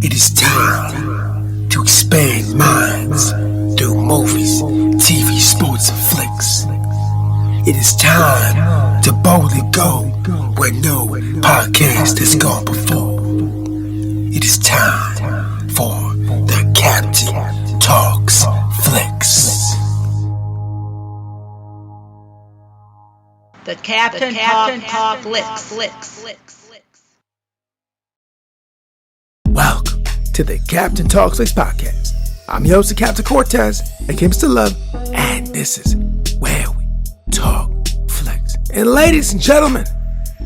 It is time to expand minds through movies, TV, sports, and flicks. It is time to boldly go where no podcast has gone before. It is time for the Captain Talks Flicks. The Captain Talk Flicks. Welcome to the Captain Talks Flicks podcast. I'm your host, Captain Cortez, aka Mr. Love, and this is where we talk flicks. And ladies and gentlemen,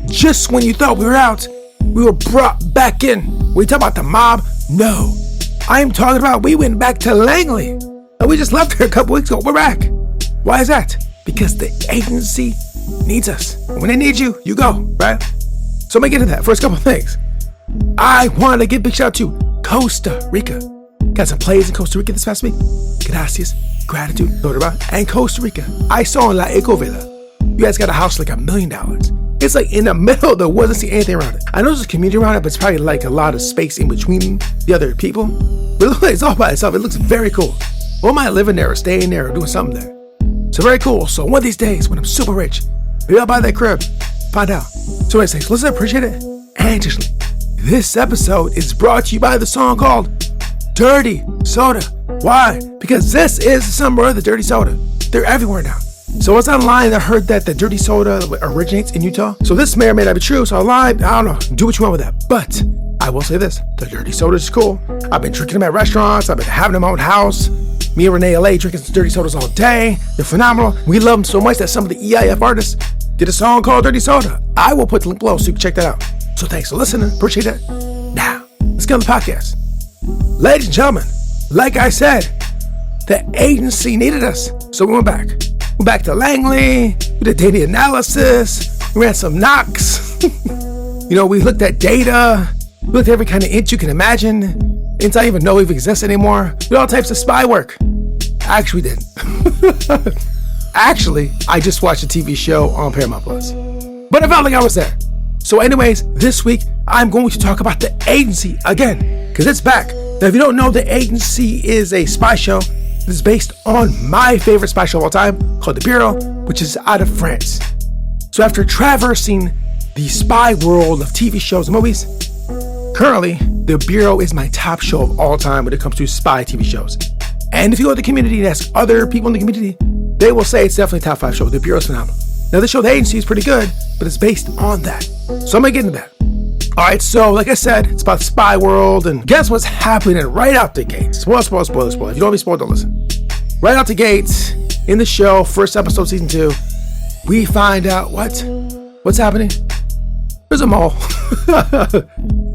just when you thought we were out, we were brought back in. We talk about the mob? No. I am talking about we went back to Langley. And we just left here a couple weeks ago. We're back. Why is that? Because the agency needs us. When they need you, you go, right? So let me get into that. First couple of things. I want to give a big shout out to Costa Rica. Got some plays in Costa Rica this past week. Gracias, gratitude, and Costa Rica. I saw in La Ecovilla. You guys got a house like $1 million. It's like in the middle, there wasn't see anything around it. I know there's a community around it, but it's probably like a lot of space in between the other people. But it looks like it's all by itself. It looks very cool. Or am I living there or staying there or doing something there? So very cool. So one of these days when I'm super rich, maybe I'll buy that crib. Find out. So anyways, listen, I appreciate it. And additionally, this episode is brought to you by the song called Dirty Soda. Why? Because this is the summer of the Dirty Soda. They're everywhere now. So it's online. I heard that the Dirty Soda originates in Utah. So this may or may not be true. So I lied. I don't know. Do what you want with that. But I will say this. The Dirty Soda is cool. I've been drinking them at restaurants. I've been having them at my own house. Me and Renee LA drinking some Dirty Sodas all day. They're phenomenal. We love them so much that some of the EIF artists did a song called Dirty Soda. I will put the link below so you can check that out. So thanks for listening. Appreciate that. Now, let's get on the podcast. Ladies and gentlemen, like I said, the agency needed us. So we went back. We're back to Langley. We did data analysis. We ran some knocks. We looked at data. We looked at every kind of int you can imagine. Ints I don't even know if exists anymore. We did all types of spy work. Actually, we didn't. Actually, I just watched a TV show on Paramount Plus. But I felt like I was there. So anyways, this week, I'm going to talk about the agency again, because it's back. Now, if you don't know, the agency is a spy show that is based on my favorite spy show of all time, called The Bureau, which is out of France. So after traversing the spy world of TV shows and movies, currently, The Bureau is my top show of all time when it comes to spy TV shows. And if you go to the community and ask other people in the community, they will say it's definitely a top 5 show. The Bureau is phenomenal. Now, the show The Agency is pretty good, but it's based on that. So I'm going to get into that. All right, so like I said, it's about the spy world, and guess what's happening right out the gates? Spoiler. If you don't want to be spoiled, don't listen. Right out the gates, in the show, first episode, season 2, we find out what's happening? There's a mole.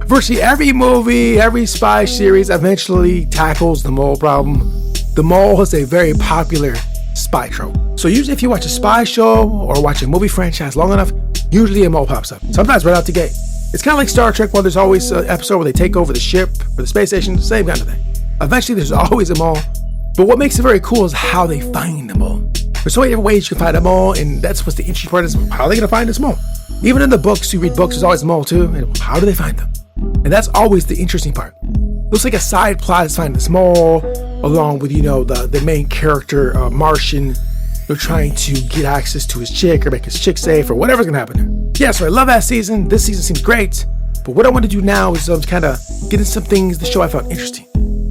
Virtually every movie, every spy series eventually tackles the mole problem. The mole is a very popular spy trope. So usually if you watch a spy show or watch a movie franchise long enough, usually a mole pops up. Sometimes right out the gate. It's kind of like Star Trek, where there's always an episode where they take over the ship or the space station, same kind of thing. Eventually there's always a mole. But what makes it very cool is how they find the mole. There's so many different ways you can find a mole, and that's what's the interesting part is how are they going to find this mole? Even in the books, you read books, there's always a mole too, and how do they find them? And that's always the interesting part. Looks like a side plot is finding this mole, along with, the main character, Martian, trying to get access to his chick or make his chick safe or whatever's gonna happen there. Yeah, so I love that season. This season seems great. But what I want to do now is kind of get into some things the show I found interesting.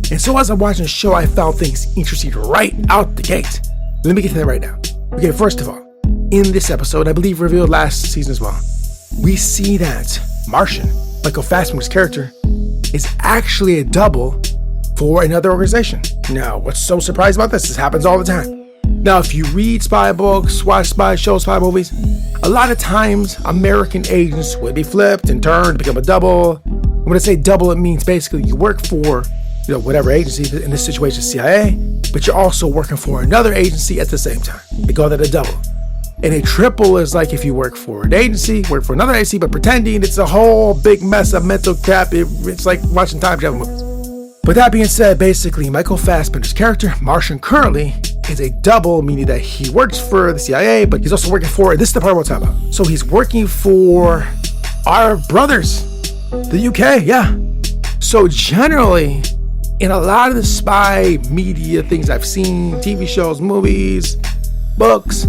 And so as I'm watching the show, I found things interesting right out the gate. Let me get to that right now. Okay, first of all, in this episode, I believe revealed last season as well, we see that Martian, Michael Fassbender's character, is actually a double for another organization. Now, what's so surprised about this? This happens all the time. Now, if you read spy books, watch spy shows, spy movies, a lot of times American agents would be flipped and turned to become a double. When I say double, it means basically you work for, whatever agency, in this situation CIA, but you're also working for another agency at the same time. They call that a double. And a triple is like if you work for an agency, work for another agency, but pretending it's a whole big mess of mental crap. It's like watching time travel movies. With that being said, basically, Michael Fassbender's character, Martian, currently is a double, meaning that he works for the CIA, but he's also working for, this is the part we're talking about. So he's working for our brothers, the UK, yeah. So generally, in a lot of the spy media things I've seen, TV shows, movies, books,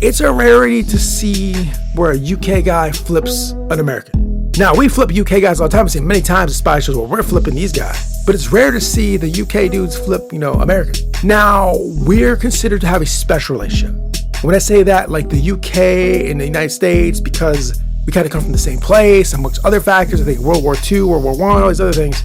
it's a rarity to see where a UK guy flips an American. Now, we flip UK guys all the time. I've seen many times in spy shows where we're flipping these guys. But it's rare to see the UK dudes flip, American. Now, we're considered to have a special relationship. When I say that, like the UK and the United States, because we kind of come from the same place, amongst other factors, I think World War II, World War I, all these other things,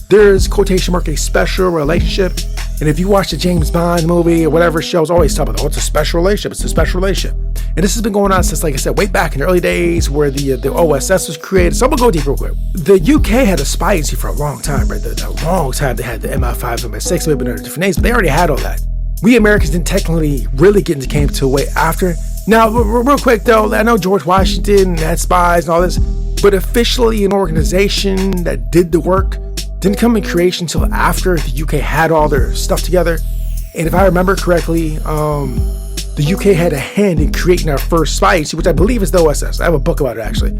there's, quotation mark, a special relationship. And if you watch the James Bond movie or whatever shows, always talk about, it's a special relationship. It's a special relationship. And this has been going on since, like I said, way back in the early days where the OSS was created. So I'm going to go deep real quick. The UK had a spy agency for a long time, right? The long time they had the MI5, MI6, maybe under different names, but they already had all that. We Americans didn't technically really get into came to way after. Now, real quick though, I know George Washington had spies and all this, but officially an organization that did the work didn't come in creation until after the UK had all their stuff together. And if I remember correctly, the UK had a hand in creating our first spy agency, which I believe is the OSS. I have a book about it actually.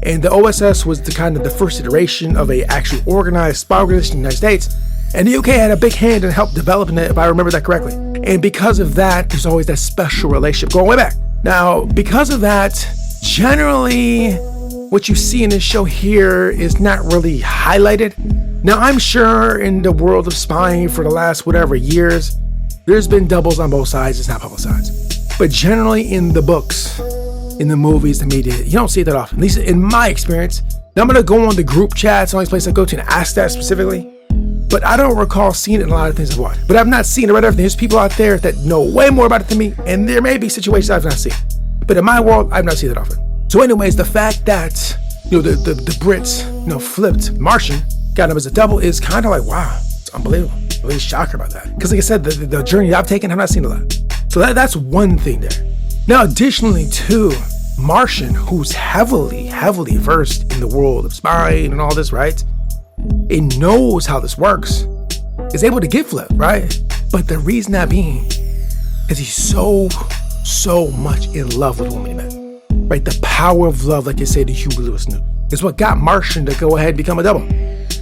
And the OSS was the first iteration of a actually organized spy organization in the United States. And the UK had a big hand in help developing it, if I remember that correctly. And because of that, there's always that special relationship going way back. Now, because of that, generally, what you see in this show here is not really highlighted. Now, I'm sure in the world of spying for the last whatever years, there's been doubles on both sides. It's not publicized. But generally in the books, in the movies, the media, you don't see it that often, at least in my experience. Now, I'm going to go on the group chats, the only place I go to and ask that specifically. But I don't recall seeing it in a lot of things I've watched. But I've not seen it right everything. There's people out there that know way more about it than me, and there may be situations I've not seen. But in my world, I've not seen it often. So anyways, the fact that, the Brits, flipped Martian, got him as a double is kind of like, wow, it's unbelievable. I'm really shocked about that. Because like I said, the journey I've taken, I've not seen a lot. So that's one thing there. Now, additionally, too, Martian, who's heavily versed in the world of spying and all this, right? It knows how this works, is able to get flipped, right? But the reason that being is he's so much in love with the woman he met, right? The power of love, like they say, the Huey Lewis knew, is what got Martian to go ahead and become a double.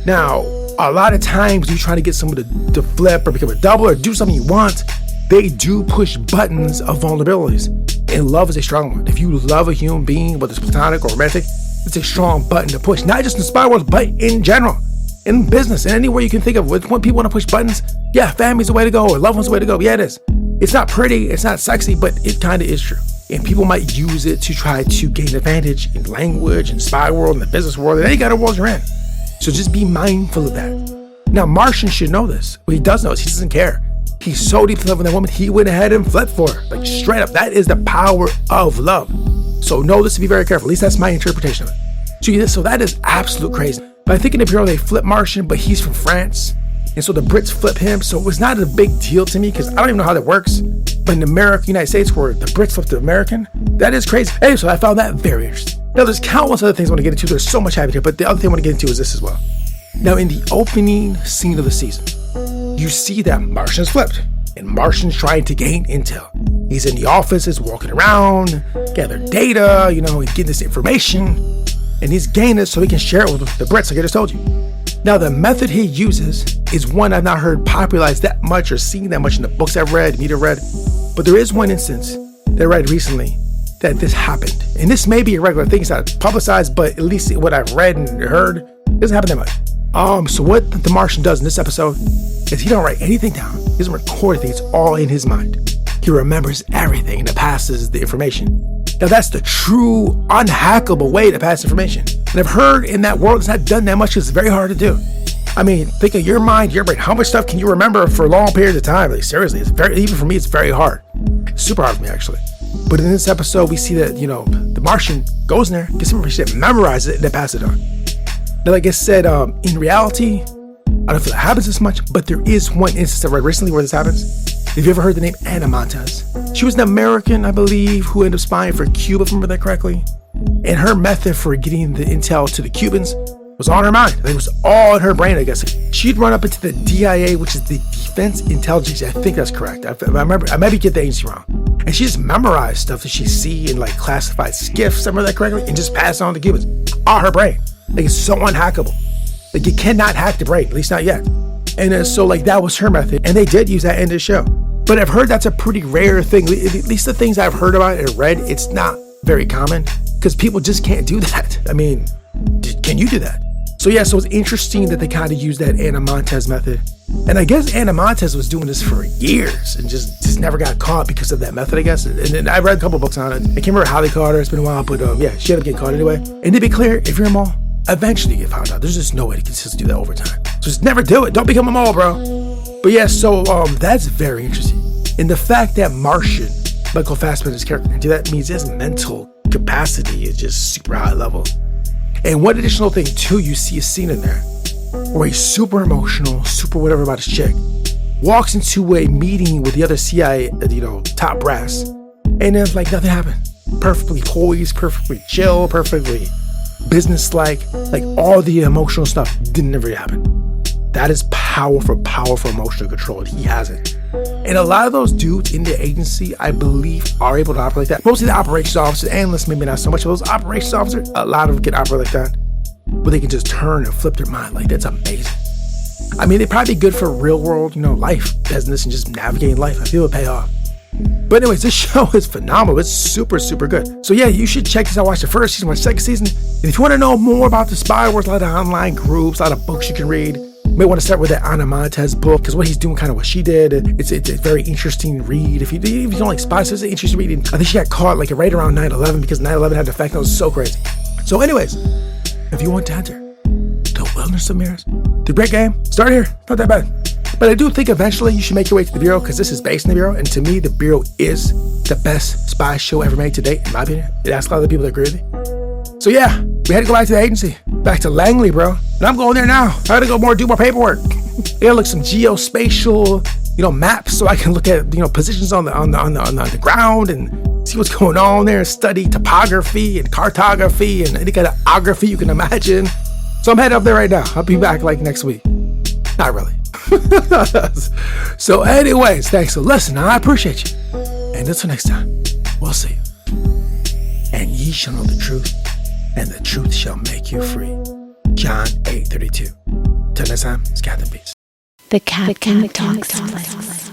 Now, a lot of times you try to get someone to flip or become a double or do something you want, they do push buttons of vulnerabilities. And love is a strong one. If you love a human being, whether it's platonic or romantic, it's a strong button to push, not just in spy world, but in general. In business, and anywhere you can think of, when people want to push buttons, yeah, family's the way to go, or loved one's the way to go. Yeah, it is. It's not pretty, it's not sexy, but it kind of is true. And people might use it to try to gain advantage in language, in spy world, in the business world, and any kind of world you're in. So just be mindful of that. Now, Martian should know this. What he does know is he doesn't care. He's so deeply in love with that woman, he went ahead and flipped for her. Like, straight up, that is the power of love. So know this, to be very careful. At least that's my interpretation of it. So that is absolute crazy. But I think in the bureau they flip Martian, but he's from France. And so the Brits flip him. So it was not a big deal to me because I don't even know how that works. But in America, United States, where the Brits flip the American, that is crazy. Anyway, so I found that very interesting. Now there's countless other things I want to get into. There's so much happening here, but the other thing I want to get into is this as well. Now in the opening scene of the season, you see that Martian's flipped. And Martian's trying to gain intel. He's in the offices, walking around, gather data, and getting this information. And he's gaining it so he can share it with the Brits, like I just told you. Now, the method he uses is one I've not heard popularized that much or seen that much in the books I've read, media read. But there is one instance that I read recently that this happened. And this may be a regular thing. It's not publicized, but at least what I've read and heard, it doesn't happen that much. So what the Martian does in this episode is he don't write anything down. He doesn't record anything. It's all in his mind. He remembers everything and passes the information. Now that's the true unhackable way to pass information. And I've heard in that world it's not done that much because it's very hard to do. I mean, think of your mind, your brain. How much stuff can you remember for long periods of time? Like seriously, even for me, it's very hard. It's super hard for me actually. But in this episode, we see that, the Martian goes in there, gets some information, memorizes it, and then passes it on. Now, like I said, in reality, I don't know if it happens this much, but there is one instance I read recently where this happens. Have you ever heard the name Anna Montez? She was an American, I believe, who ended up spying for Cuba, if I remember that correctly. And her method for getting the intel to the Cubans was on her mind. It was all in her brain, I guess. She'd run up into the DIA, which is the Defense Intelligence. I think that's correct. I maybe get the agency wrong. And she just memorized stuff that she see in like classified skiffs, if I remember that correctly, and just pass it on to Cubans. All her brain. Like it's so unhackable. Like, you cannot hack the brain, at least not yet. And so like that was her method, and they did use that in the show. But I've heard that's a pretty rare thing. At least the things I've heard about and read, it's not very common because people just can't do that. I mean, can you do that? So yeah, so it's interesting that they kind of use that Ana Montes method. And I guess Ana Montes was doing this for years and just never got caught because of that method, I guess. And I read a couple books on it. I can't remember how they caught her. It's been a while, but yeah, she ended up getting caught anyway. And to be clear, if you're a mole, eventually you get found out. There's just no way to consistently do that over time. So just never do it. Don't become a mole, bro. But yeah, so that's very interesting. And the fact that Martian, Michael Fassbender's character, can do that means his mental capacity is just super high level. And one additional thing too, you see a scene in there where he's super emotional, super whatever about his chick, walks into a meeting with the other CIA, top brass, and then like nothing happened. Perfectly poised, perfectly chill, perfectly business-like, like all the emotional stuff didn't ever happen. That is powerful emotional control. He has it. And a lot of those dudes in the agency, I believe, are able to operate like that. Mostly the operations officers, analysts, maybe not so much. But those operations officers, a lot of them can operate like that. But they can just turn and flip their mind. Like, that's amazing. I mean, they'd probably be good for real world, life business and just navigating life. I feel it would pay off. But anyways, this show is phenomenal. It's super, super good. So yeah, you should check this out. Watch the first season, watch the second season. And if you want to know more about the spy wars, a lot of online groups, a lot of books you can read, you may want to start with that Ana Montes book, because what he's doing, kind of what she did, it's a very interesting read. If you don't like spies, it's an interesting reading. I think she got caught like right around 9/11 because 9/11 had the effect. That was so crazy. So anyways, if you want to enter the wilderness of mirrors, the great game, start here. Not that bad. But I do think eventually you should make your way to the Bureau, because this is based in the Bureau, and to me, the Bureau is the best spy show ever made to date, in my opinion. It asks a lot of the people that agree with me. So yeah, we had to go back to the agency, back to Langley, bro. And I'm going there now. I gotta go do more paperwork. I gotta look some geospatial, maps, so I can look at, positions on the ground and see what's going on there, study topography and cartography and any kind of geography you can imagine. So I'm headed up there right now. I'll be back like next week. Not really. So anyways, thanks for listening. I appreciate you. And until next time, we'll see you. And ye shall know the truth, and the truth shall make you free. John 8:32. Till next time, it's Captain Peace. The Captain Talks.